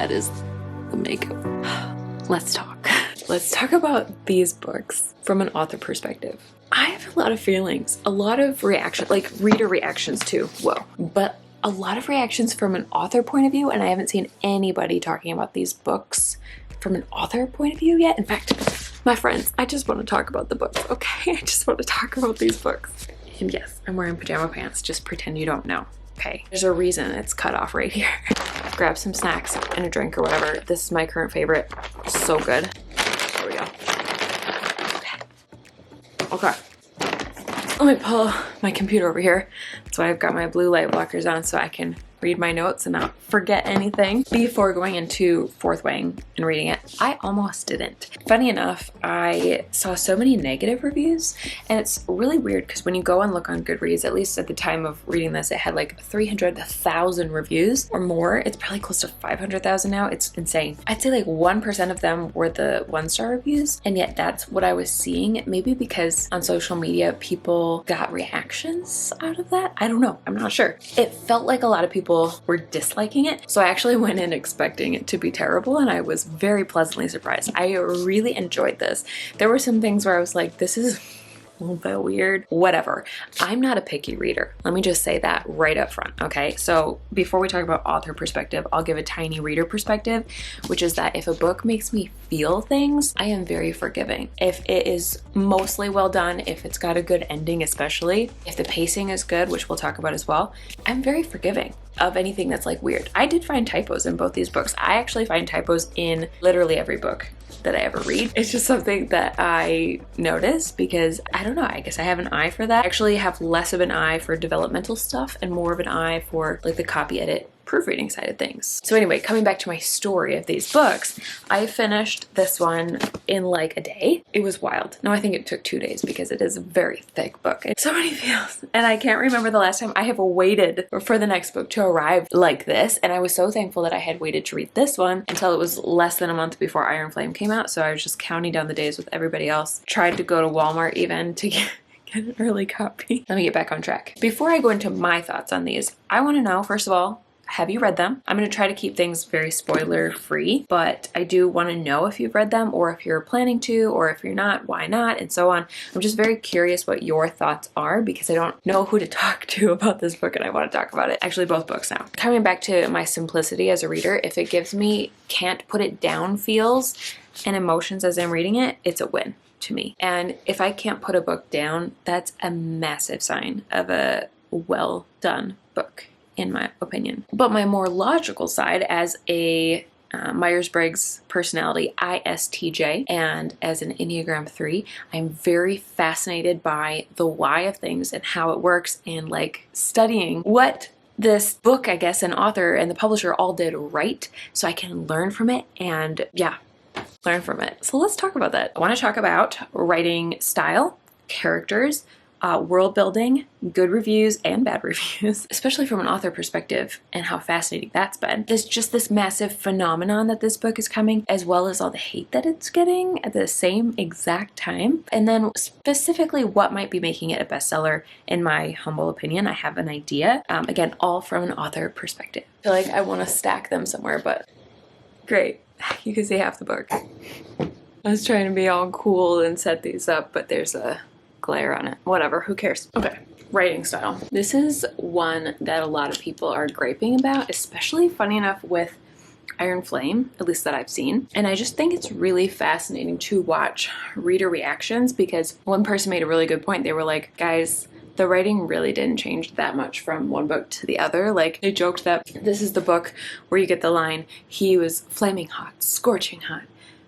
that is the makeup. Let's talk. Let's talk about these books from an author perspective. I have a lot of feelings, a lot of reaction, like reader reactions too. Whoa. But a lot of reactions from an author point of view, and I haven't seen anybody talking about these books from an author point of view yet. In fact, my friends, I just want to talk about the books, okay? I just want to talk about these books. And yes, I'm wearing pajama pants. Just pretend you don't know, okay? There's a reason it's cut off right here. Grab some snacks and a drink or whatever. This is my current favorite. So good. There we go. Okay. Let me pull my computer over here. That's why I've got my blue light blockers on so I can read my notes and not forget anything before going into fourth weighing and reading it. I almost didn't. Funny enough, I saw so many negative reviews, and it's really weird because when you go and look on Goodreads, at least at the time of reading this, it had like 300,000 reviews or more. It's probably close to 500,000 now. It's insane. I'd say like 1% of them were the 1-star reviews, and yet that's what I was seeing. Maybe because on social media, people got reactions out of that. I don't know. I'm not sure. It felt like a lot of people were disliking it. So I actually went in expecting it to be terrible, and I was very pleasantly surprised. I really enjoyed this. There were some things where I was like, this is a little bit weird, whatever. I'm not a picky reader. Let me just say that right up front, okay? So before we talk about author perspective, I'll give a tiny reader perspective, which is that if a book makes me feel things, I am very forgiving. If it is mostly well done, if it's got a good ending, especially, if the pacing is good, which we'll talk about as well, I'm very forgiving of anything that's like weird. I did find typos in both these books. I actually find typos in literally every book that I ever read. It's just something that I notice because I don't know, I guess I have an eye for that. I actually have less of an eye for developmental stuff and more of an eye for like the copy edit proofreading side of things. So anyway, coming back to my story of these books, I finished this one in like a day. It was wild. No, I think it took 2 days because it is a very thick book. It's so many feels. And I can't remember the last time I have waited for the next book to arrive like this. And I was so thankful that I had waited to read this one until it was less than a month before Iron Flame came out. So I was just counting down the days with everybody else. Tried to go to Walmart even to get an early copy. Let me get back on track. Before I go into my thoughts on these, I want to know, first of all, have you read them? I'm going to try to keep things very spoiler free, but I do want to know if you've read them or if you're planning to, or if you're not, why not, and so on. I'm just very curious what your thoughts are because I don't know who to talk to about this book and I want to talk about it. Actually, both books now. Coming back to my simplicity as a reader, if it gives me can't put it down feels and emotions as I'm reading it, it's a win to me. And if I can't put a book down, that's a massive sign of a well done book, in my opinion. But my more logical side as a Myers-Briggs personality, ISTJ, and as an Enneagram 3, I'm very fascinated by the why of things and how it works, and like studying what this book, I guess, and author and the publisher all did right so I can learn from it and learn from it. So let's talk about that. I want to talk about writing style, characters, world building, good reviews and bad reviews, especially from an author perspective, and how fascinating that's been. There's just this massive phenomenon that this book is coming, as well as all the hate that it's getting at the same exact time. And then specifically what might be making it a bestseller, in my humble opinion. I have an idea. Again, all from an author perspective. I feel like I want to stack them somewhere, but great. You can see half the book. I was trying to be all cool and set these up, but there's a glare on it. Whatever, who cares? Okay, writing style. This is one that a lot of people are griping about, especially, funny enough, with Iron Flame, at least that I've seen. And I just think it's really fascinating to watch reader reactions, because one person made a really good point. They were like, guys, the writing really didn't change that much from one book to the other. Like, they joked that this is the book where you get the line, he was flaming hot, scorching hot,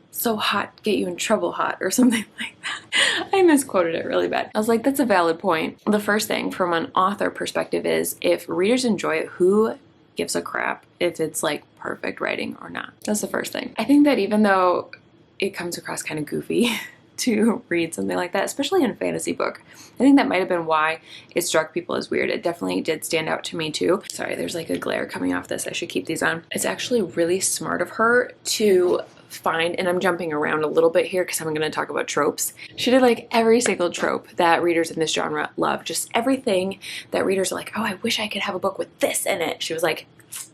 so hot, get you in trouble hot, or something like that. I misquoted it really bad. I was like, that's a valid point. The first thing from an author perspective is, if readers enjoy it, who gives a crap if it's like perfect writing or not? That's the first thing. I think that even though it comes across kind of goofy to read something like that, especially in a fantasy book, I think that might have been why it struck people as weird. It definitely did stand out to me too. Sorry, there's like a glare coming off this. I should keep these on. It's actually really smart of her to find, and I'm jumping around a little bit here because I'm going to talk about tropes. She did like every single trope that readers in this genre love. Just everything that readers are like, oh, I wish I could have a book with this in it. She was like,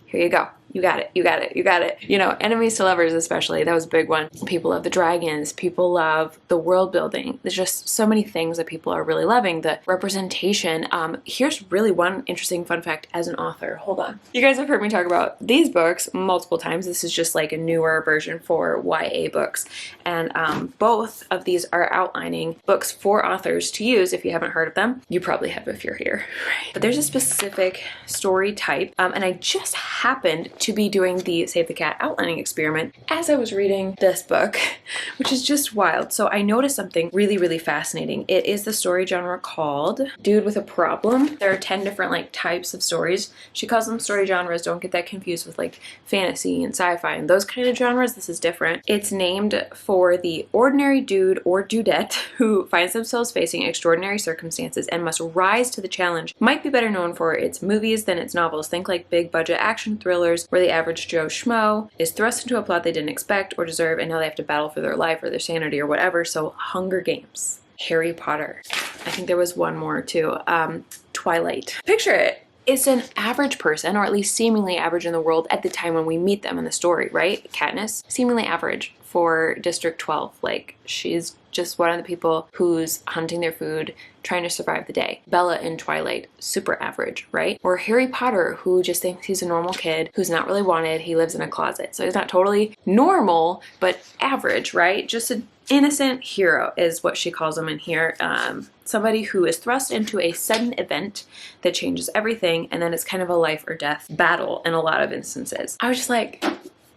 here you go. You got it, you got it, you got it. You know, enemies to lovers especially, that was a big one. People love the dragons, people love the world building. There's just so many things that people are really loving. The representation. Here's really one interesting fun fact as an author. Hold on. You guys have heard me talk about these books multiple times. This is just like a newer version for YA books. And both of these are outlining books for authors to use. If you haven't heard of them, you probably have if you're here. But there's a specific story type, and I just happened to be doing the Save the Cat outlining experiment as I was reading this book, which is just wild. So I noticed something really, really fascinating. It is the story genre called Dude with a Problem. There are 10 different like types of stories. She calls them story genres. Don't get that confused with like fantasy and sci-fi and those kind of genres. This is different. It's named for the ordinary dude or dudette who finds themselves facing extraordinary circumstances and must rise to the challenge. Might be better known for its movies than its novels. Think like big budget action thrillers where the average Joe Schmo is thrust into a plot they didn't expect or deserve, and now they have to battle for their life or their sanity or whatever. So Hunger Games, Harry Potter. I think there was one more too. Twilight. Picture it. It's an average person, or at least seemingly average in the world at the time when we meet them in the story, right? Katniss, seemingly average for District 12. Like, she's just one of the people who's hunting their food, trying to survive the day. Bella in Twilight, super average, right? Or Harry Potter, who just thinks he's a normal kid who's not really wanted. He lives in a closet. So he's not totally normal, but average, right? Just an innocent hero is what she calls him in here. Somebody who is thrust into a sudden event that changes everything, and then it's kind of a life or death battle in a lot of instances. I was just like,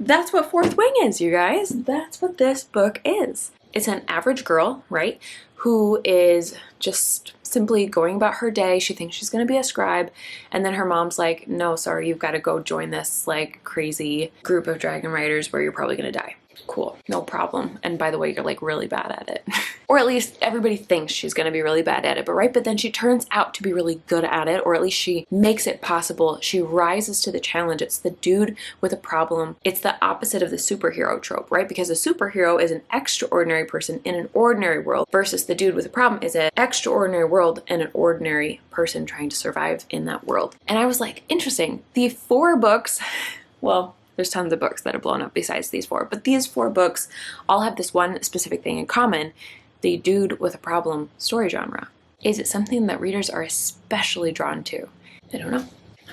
that's what Fourth Wing is, you guys. That's what this book is. It's an average girl, right, who is just simply going about her day. She thinks she's going to be a scribe, and then her mom's like, no, sorry, you've got to go join this like crazy group of dragon riders where you're probably going to die. Cool, no problem. And by the way, you're like really bad at it. Or at least everybody thinks she's going to be really bad at it, but then she turns out to be really good at it, or at least she makes it possible. She rises to the challenge. It's the dude with a problem. It's the opposite of the superhero trope, right? Because a superhero is an extraordinary person in an ordinary world versus the dude with a problem is an extraordinary world and an ordinary person trying to survive in that world. And I was like, interesting. The 4 books, well, there's tons of books that have blown up besides these 4, but these 4 books all have this one specific thing in common: the dude with a problem story genre. Is it something that readers are especially drawn to? I don't know.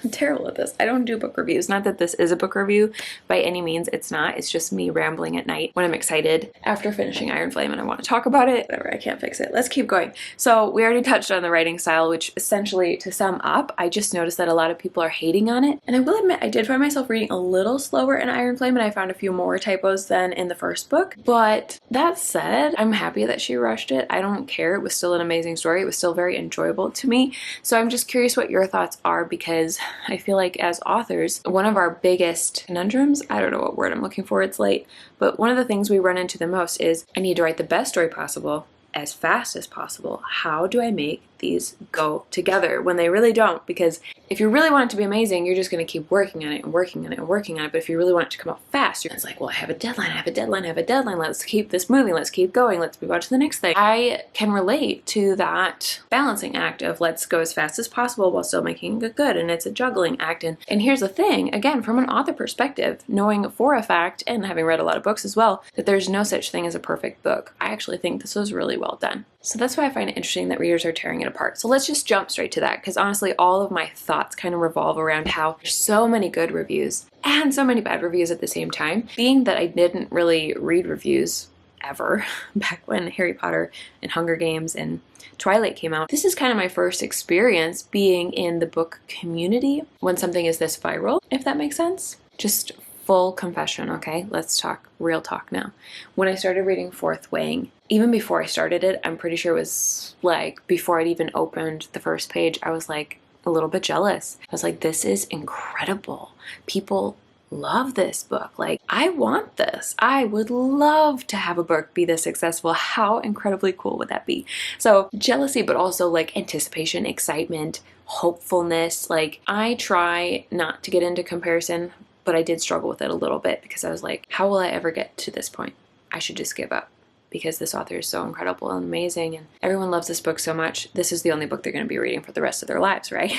I'm terrible at this. I don't do book reviews. Not that this is a book review by any means. It's not. It's just me rambling at night when I'm excited after finishing Iron Flame and I want to talk about it. Whatever, I can't fix it. Let's keep going. So we already touched on the writing style, which essentially, to sum up, I just noticed that a lot of people are hating on it. And I will admit, I did find myself reading a little slower in Iron Flame, and I found a few more typos than in the first book. But that said, I'm happy that she rushed it. I don't care. It was still an amazing story. It was still very enjoyable to me. So I'm just curious what your thoughts are, because I feel like as authors, one of our biggest conundrums, I don't know what word I'm looking for, it's late, but one of the things we run into the most is I need to write the best story possible as fast as possible. How do I make these go together when they really don't? Because if you really want it to be amazing, you're just going to keep working on it and working on it and working on it. But if you really want it to come out fast, it's like, well, I have a deadline, I have a deadline, I have a deadline. Let's keep this moving. Let's keep going. Let's move on to the next thing. I can relate to that balancing act of let's go as fast as possible while still making it good. And it's a juggling act. And here's the thing, again, from an author perspective, knowing for a fact, and having read a lot of books as well, that there's no such thing as a perfect book. I actually think this was really well done. So that's why I find it interesting that readers are tearing it apart. So let's just jump straight to that, because honestly, all of my thoughts kind of revolve around how there's so many good reviews and so many bad reviews at the same time. Being that I didn't really read reviews ever back when Harry Potter and Hunger Games and Twilight came out, this is kind of my first experience being in the book community when something is this viral, if that makes sense. Just full confession, okay? Let's talk real talk now. When I started reading Fourth Wing, even before I started it, I'm pretty sure it was like before I'd even opened the first page, I was like a little bit jealous. I was like, this is incredible. People love this book. Like, I want this. I would love to have a book be this successful. How incredibly cool would that be? So jealousy, but also like anticipation, excitement, hopefulness. Like, I try not to get into comparison, but I did struggle with it a little bit because I was like, how will I ever get to this point? I should just give up. because this author is so incredible and amazing and everyone loves this book so much. This is the only book they're going to be reading for the rest of their lives, right?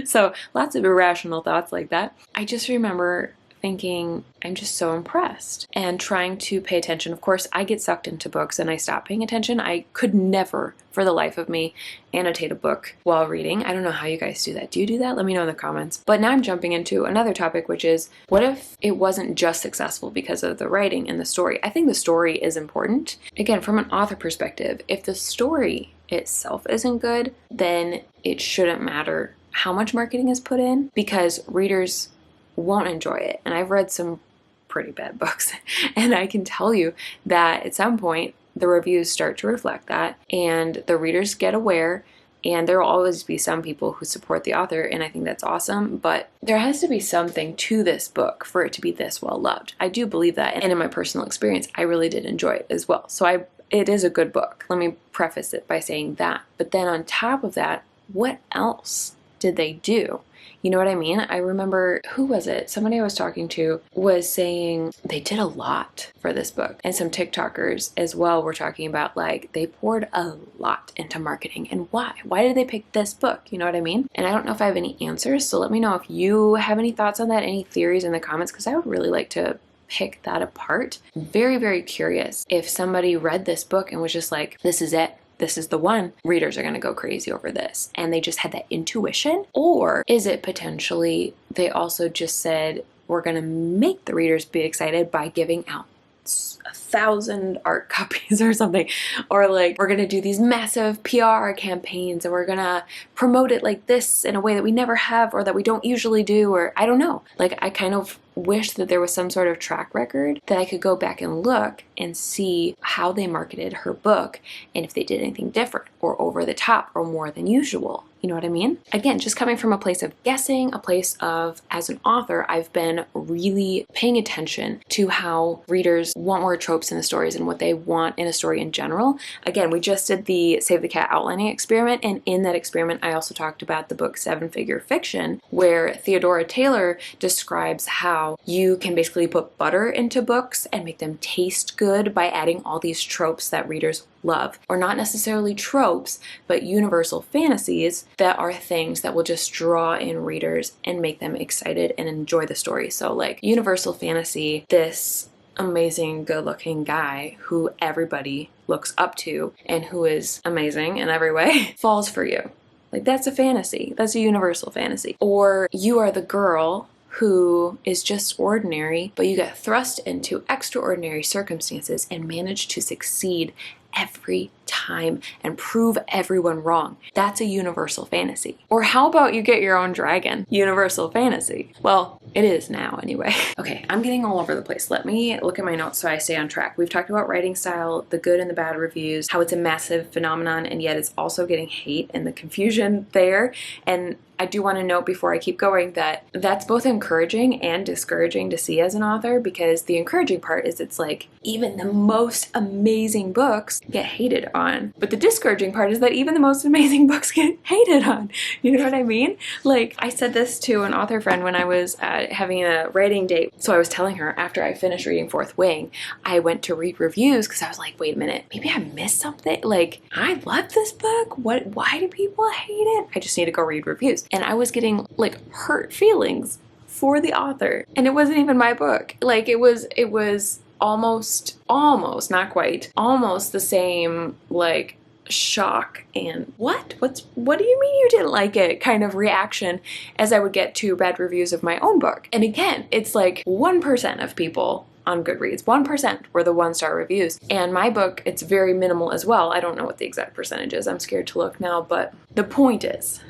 So lots of irrational thoughts like that. I just remember thinking, I'm just so impressed and trying to pay attention. Of course, I get sucked into books and I stop paying attention. I could never, for the life of me, annotate a book while reading. I don't know how you guys do that. Do you do that? Let me know in the comments. But now I'm jumping into another topic, which is, what if it wasn't just successful because of the writing and the story? I think the story is important. Again, from an author perspective, if the story itself isn't good, then it shouldn't matter how much marketing is put in, because readers won't enjoy it. And I've read some pretty bad books and I can tell you that at some point the reviews start to reflect that and the readers get aware, and there will always be some people who support the author, and I think that's awesome, but there has to be something to this book for it to be this well loved. I do believe that, and in my personal experience I really did enjoy it as well. So it is a good book. Let me preface it by saying that. But then on top of that, what else did they do? You know what I mean? I remember, who was it? Somebody I was talking to was saying they did a lot for this book. And some TikTokers as well were talking about, like, they poured a lot into marketing. And why? Why did they pick this book? You know what I mean? And I don't know if I have any answers. So let me know if you have any thoughts on that, any theories in the comments, because I would really like to pick that apart. I'm very, very curious if somebody read this book and was just like, this is it. This is the one. Readers are going to go crazy over this. And they just had that intuition. Or is it potentially they also just said, we're going to make the readers be excited by giving out 1,000 art copies or something, or like, we're going to do these massive PR campaigns and we're going to promote it like this in a way that we never have or that we don't usually do, or I don't know. Like, I kind of wish that there was some sort of track record that I could go back and look and see how they marketed her book and if they did anything different or over the top or more than usual. You know what I mean? Again, just coming from a place of guessing, a place of, as an author, I've been really paying attention to how readers want more tropes in the stories and what they want in a story in general. Again, we just did the Save the Cat outlining experiment, and in that experiment, I also talked about the book Seven Figure Fiction, where Theodora Taylor describes how you can basically put butter into books and make them taste good by adding all these tropes that readers love, or not necessarily tropes, but universal fantasies that are things that will just draw in readers and make them excited and enjoy the story. So like universal fantasy, this amazing good-looking guy who everybody looks up to and who is amazing in every way falls for you. Like, that's a fantasy. That's a universal fantasy. Or you are the girl who is just ordinary, but you get thrust into extraordinary circumstances and manage to succeed every time and prove everyone wrong. That's a universal fantasy. Or how about you get your own dragon? Universal fantasy. Well, it is now anyway. Okay, I'm getting all over the place. Let me look at my notes so I stay on track. We've talked about writing style, the good and the bad reviews, how it's a massive phenomenon and yet it's also getting hate and the confusion there. And I do want to note before I keep going that that's both encouraging and discouraging to see as an author, because the encouraging part is it's like even the most amazing books get hated on. But the discouraging part is that even the most amazing books get hated on. You know what I mean? Like, I said this to an author friend when I was having a writing date. So I was telling her after I finished reading Fourth Wing, I went to read reviews because I was like, wait a minute, maybe I missed something. Like, I love this book. Why do people hate it? I just need to go read reviews. And I was getting like hurt feelings for the author. And it wasn't even my book. Like, it was almost, not quite, almost the same, like, shock and what do you mean you didn't like it kind of reaction as I would get to bad reviews of my own book. And again, it's like 1% of people on Goodreads, 1% were the 1-star reviews. And my book, it's very minimal as well. I don't know what the exact percentage is. I'm scared to look now, but the point is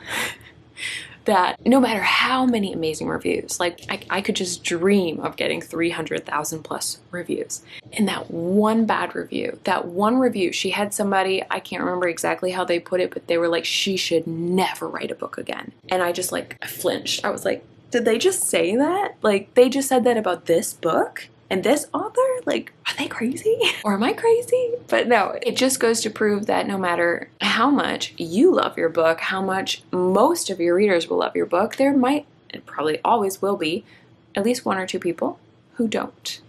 that no matter how many amazing reviews, like I could just dream of getting 300,000 plus reviews. And that one bad review, that one review, she had somebody, I can't remember exactly how they put it, but they were like, she should never write a book again. And I just like, I flinched. I was like, did they just say that? Like, they just said that about this book? And this author? Like, are they crazy? Or am I crazy? But no, it just goes to prove that no matter how much you love your book, how much most of your readers will love your book, there might, and probably always will be, at least 1 or 2 people who don't.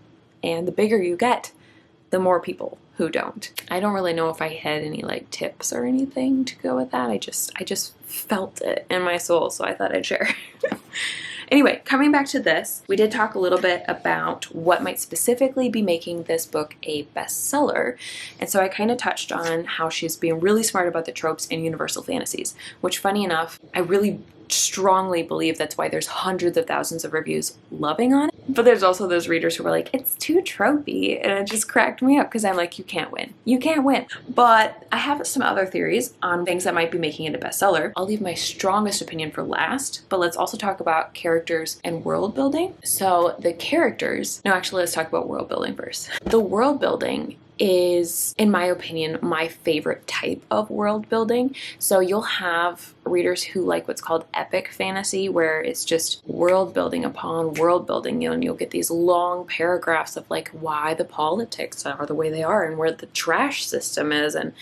And the bigger you get, the more people who don't. I don't really know if I had any like tips or anything to go with that. I just felt it in my soul, so I thought I'd share. Anyway, coming back to this, we did talk a little bit about what might specifically be making this book a bestseller. And so I kind of touched on how she's being really smart about the tropes in universal fantasies, which, funny enough, I really strongly believe that's why there's hundreds of thousands of reviews loving on it. But there's also those readers who are like, it's too tropey, and it just cracked me up because I'm like, you can't win. You can't win. But I have some other theories on things that might be making it a bestseller. I'll leave my strongest opinion for last, but let's also talk about characters and world building. So the characters, no, actually, let's talk about world building first. The world building is, in my opinion, my favorite type of world building. So you'll have readers who like what's called epic fantasy, where it's just world building upon world building, and you'll get these long paragraphs of like why the politics are the way they are and where the trash system is and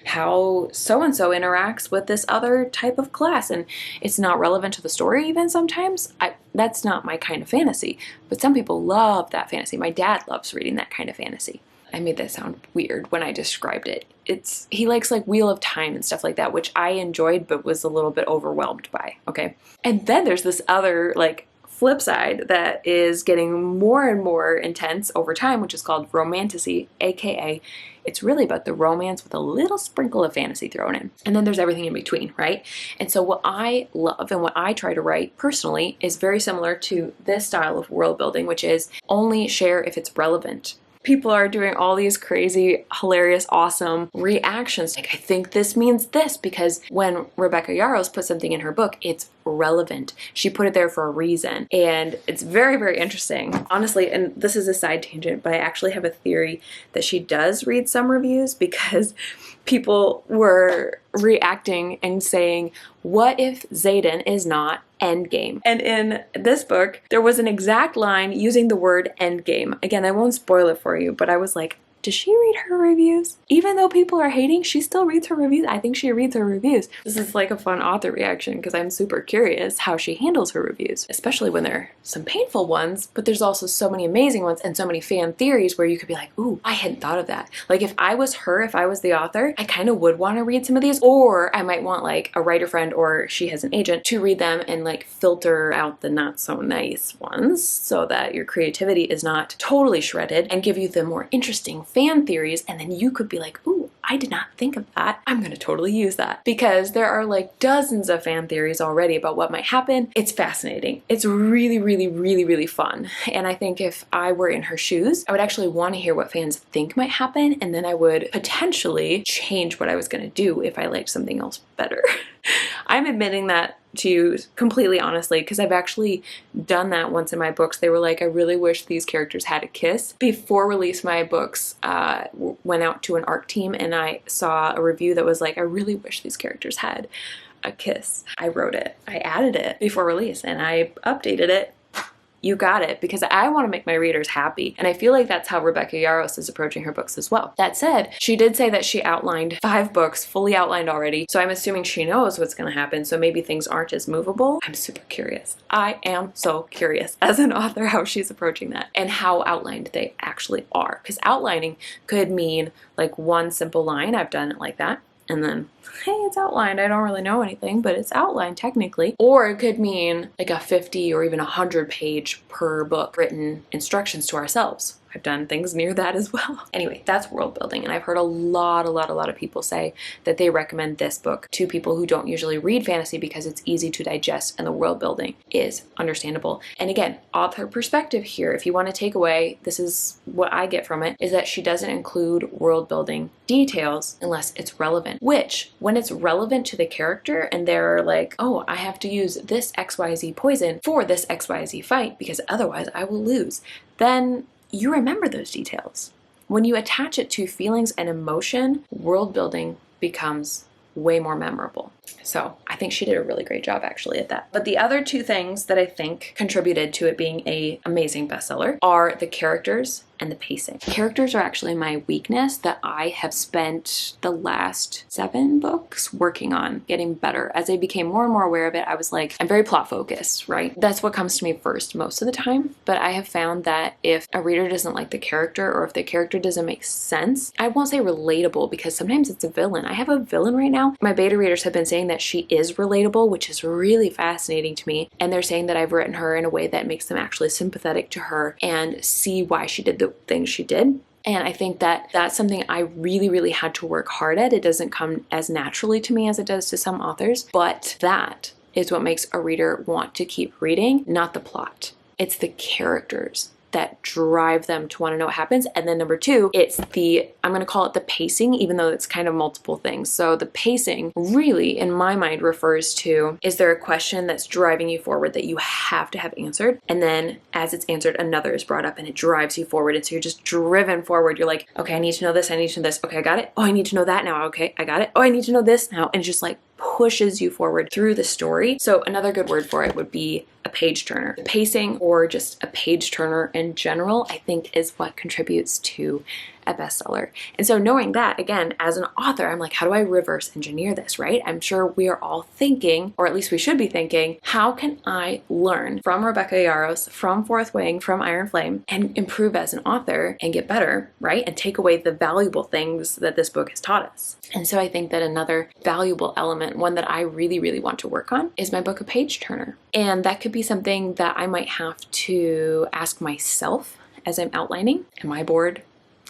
how so-and-so interacts with this other type of class, and it's not relevant to the story even sometimes. That's not my kind of fantasy, but some people love that fantasy. My dad loves reading that kind of fantasy. I made that sound weird when I described it. He likes like Wheel of Time and stuff like that, which I enjoyed but was a little bit overwhelmed by, okay? And then there's this other like flip side that is getting more and more intense over time, which is called romantasy, aka it's really about the romance with a little sprinkle of fantasy thrown in. And then there's everything in between, right? And so what I love and what I try to write personally is very similar to this style of world building, which is only share if it's relevant. People are doing all these crazy, hilarious, awesome reactions. Like, I think this means this, because when Rebecca Yarros put something in her book, it's relevant. She put it there for a reason. And it's very, very interesting. Honestly, and this is a side tangent, but I actually have a theory that she does read some reviews, because people were reacting and saying, what if Xaden is not endgame? And in this book, there was an exact line using the word endgame. Again, I won't spoil it for you, but I was like, does she read her reviews? Even though people are hating, she still reads her reviews. I think she reads her reviews. This is like a fun author reaction because I'm super curious how she handles her reviews, especially when there are some painful ones, but there's also so many amazing ones and so many fan theories where you could be like, ooh, I hadn't thought of that. Like if I was her, if I was the author, I kind of would want to read some of these, or I might want like a writer friend or she has an agent to read them and like filter out the not so nice ones so that your creativity is not totally shredded and give you the more interesting fan theories, and then you could be like, ooh, I did not think of that. I'm gonna totally use that. Because there are like dozens of fan theories already about what might happen. It's fascinating. It's really, really, really, really fun. And I think if I were in her shoes, I would actually want to hear what fans think might happen, and then I would potentially change what I was gonna do if I liked something else better. I'm admitting that to you completely honestly, because I've actually done that once in my books. They were like, I really wish these characters had a kiss. Before release, my books went out to an art team, and I saw a review that was like, I really wish these characters had a kiss. I wrote it, I added it before release, and I updated it. You got it, because I want to make my readers happy. And I feel like that's how Rebecca Yarros is approaching her books as well. That said, she did say that she outlined 5 books, fully outlined already. So I'm assuming she knows what's going to happen. So maybe things aren't as movable. I'm super curious. I am so curious as an author how she's approaching that and how outlined they actually are. Because outlining could mean like one simple line. I've done it like that. And then, hey, it's outlined. I don't really know anything, but it's outlined technically. Or it could mean like a 50 or even 100 page per book written instructions to ourselves. I've done things near that as well. Anyway, that's world building. And I've heard a lot of people say that they recommend this book to people who don't usually read fantasy because it's easy to digest and the world building is understandable. And again, author perspective here, if you want to take away, this is what I get from it, is that she doesn't include world building details unless it's relevant, which when it's relevant to the character and they're like, oh, I have to use this XYZ poison for this XYZ fight because otherwise I will lose, then you remember those details. When you attach it to feelings and emotion, world building becomes way more memorable. So I think she did a really great job actually at that. But the other two things that I think contributed to it being an amazing bestseller are the characters and the pacing. Characters are actually my weakness that I have spent the last 7 books working on getting better. As I became more and more aware of it, I was like, I'm very plot focused, right? That's what comes to me first most of the time. But I have found that if a reader doesn't like the character, or if the character doesn't make sense, I won't say relatable because sometimes it's a villain. I have a villain right now. My beta readers have been saying that she is relatable, which is really fascinating to me. And they're saying that I've written her in a way that makes them actually sympathetic to her and see why she did the things she did. And I think that that's something I really, really had to work hard at. It doesn't come as naturally to me as it does to some authors, but that is what makes a reader want to keep reading, not the plot. It's the characters that drive them to want to know what happens. And then number 2, it's the, I'm going to call it the pacing, even though it's kind of multiple things. So the pacing really, in my mind, refers to, is there a question that's driving you forward that you have to have answered? And then as it's answered, another is brought up and it drives you forward. And so you're just driven forward. You're like, okay, I need to know this. I need to know this. Okay, I got it. Oh, I need to know that now. Okay, I got it. Oh, I need to know this now. And just like pushes you forward through the story. So another good word for it would be a page turner. Pacing, or just a page turner in general, I think is what contributes to a bestseller. And so knowing that, again, as an author, I'm like, how do I reverse engineer this, right? I'm sure we are all thinking, or at least we should be thinking, how can I learn from Rebecca Yarros, from Fourth Wing, from Iron Flame, and improve as an author and get better, right? And take away the valuable things that this book has taught us. And so I think that another valuable element, one that I really, really want to work on, is my book a page turner. And that could be something that I might have to ask myself as I'm outlining. Am I bored?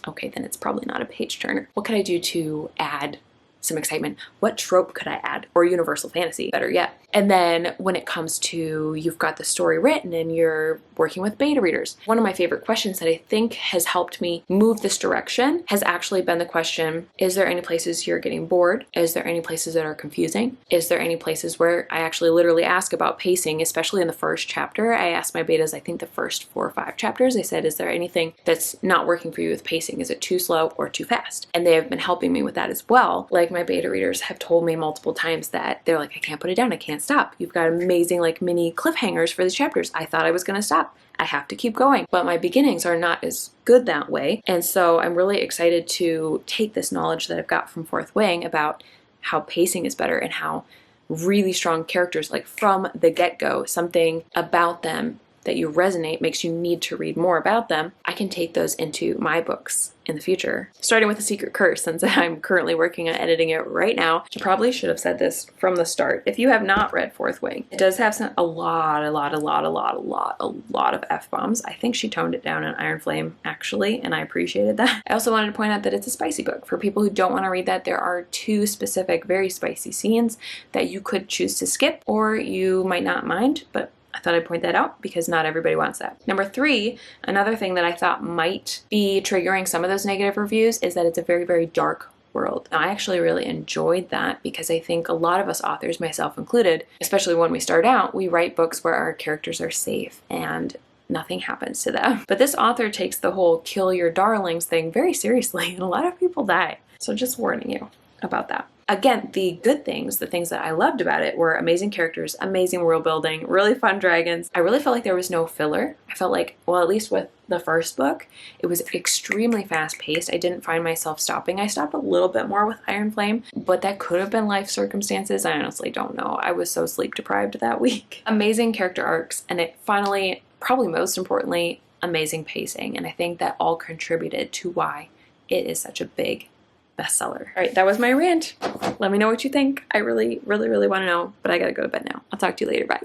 Okay, then it's probably not a page turner. What could I do to add some excitement? What trope could I add? Or universal fantasy, better yet. And then when it comes to, you've got the story written and you're working with beta readers, one of my favorite questions that I think has helped me move this direction has actually been the question, is there any places you're getting bored? Is there any places that are confusing? Is there any places where I actually literally ask about pacing, especially in the first chapter? I asked my betas, I think the first 4 or 5 chapters, I said, is there anything that's not working for you with pacing? Is it too slow or too fast? And they have been helping me with that as well. Like my beta readers have told me multiple times that they're like, I can't put it down, I can't stop. You've got amazing like mini cliffhangers for these chapters. I thought I was gonna stop. I have to keep going. But my beginnings are not as good that way. And so I'm really excited to take this knowledge that I've got from Fourth Wing about how pacing is better and how really strong characters, like from the get-go, something about them that you resonate makes you need to read more about them. I can take those into my books in the future. Starting with The Secret Curse, since I'm currently working on editing it right now. I probably should have said this from the start. If you have not read Fourth Wing, it does have a lot of F-bombs. I think she toned it down in Iron Flame, actually, and I appreciated that. I also wanted to point out that it's a spicy book. For people who don't want to read that, there are 2 specific, very spicy scenes that you could choose to skip, or you might not mind, but I thought I'd point that out because not everybody wants that. Number 3, another thing that I thought might be triggering some of those negative reviews is that it's a very, very dark world. Now, I actually really enjoyed that because I think a lot of us authors, myself included, especially when we start out, we write books where our characters are safe and nothing happens to them. But this author takes the whole kill your darlings thing very seriously, and a lot of people die. So just warning you about that. Again, the good things, the things that I loved about it were amazing characters, amazing world building, really fun dragons. I really felt like there was no filler. I felt like, well, at least with the first book, it was extremely fast paced. I didn't find myself stopping. I stopped a little bit more with Iron Flame, but that could have been life circumstances. I honestly don't know. I was so sleep deprived that week. Amazing character arcs, and it finally, probably most importantly, amazing pacing. And I think that all contributed to why it is such a big bestseller. All right, that was my rant. Let me know what you think. I really, really, really want to know, but I gotta go to bed now. I'll talk to you later. Bye.